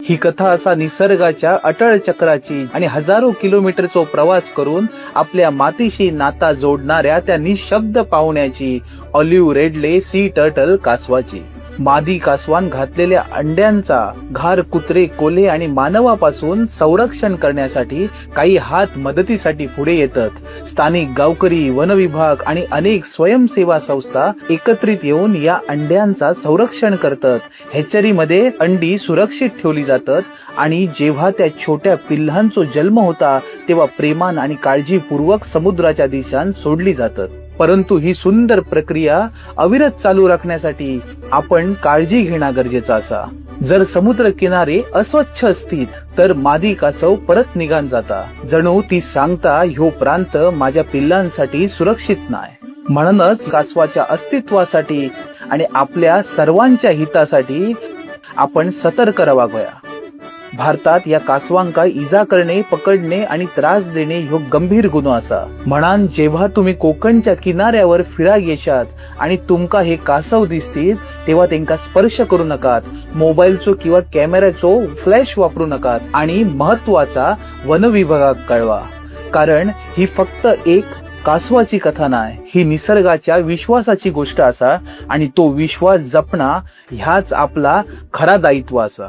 ही कथा असा निसर्गाच्या अटळ चक्राची आणि हजारो किलोमीटरचा प्रवास करून आपल्या मातीशी नाता जोडणाऱ्या त्या निशब्द पाहुण्याची, ऑलिव्ह रेडले सी टर्टल कासवाची. मादी कासवान घातलेल्या अंड्यांचा घार कुत्रे, कोल्हे आणि मानवापासून संरक्षण करण्यासाठी काही हात मदतीसाठी पुढे येतात. स्थानिक गावकरी, वन विभाग आणि अनेक स्वयंसेवा संस्था एकत्रित येऊन या अंड्यांचा संरक्षण करतात. हॅचरीमध्ये अंडी सुरक्षित ठेवली जातात आणि जेव्हा त्या छोट्या पिल्लांचा जन्म होता तेव्हा प्रेमान आणि काळजीपूर्वक समुद्राच्या दिशान सोडली जातात. परंतु ही सुंदर प्रक्रिया अविरत चालू राखण्यासाठी आपण काळजी घेणं गरजेचं असा. जर समुद्र किनारे अस्वच्छ असतील तर मादी कासव परत निघान जाता. जणू ती सांगता, ह्यो प्रांत माझ्या पिल्लांसाठी सुरक्षित नाही. म्हणूनच कासवाच्या अस्तित्वासाठी आणि आपल्या सर्वांच्या हितासाठी आपण सतर्क राहावया. भारतात या कासवांका इजा करणे, पकडणे आणि त्रास देणे ह्यो गंभीर गुन्हो असा. म्हणान जेव्हा तुम्ही कोकणच्या किनाऱ्यावर फिरा येशात आणि तुमका हे कासव दिसतील तेव्हा त्यांका स्पर्श करू नकात. मोबाईलचो किंवा कॅमेऱ्याचो फ्लॅश वापरू नकात आणि महत्वाचा वन विभागाक कळवा. कारण ही फक्त एक कासवाची कथा नाही, ही निसर्गाच्या विश्वासाची गोष्ट असा आणि तो विश्वास जपणा ह्याच आपला खरा दायित्व असा.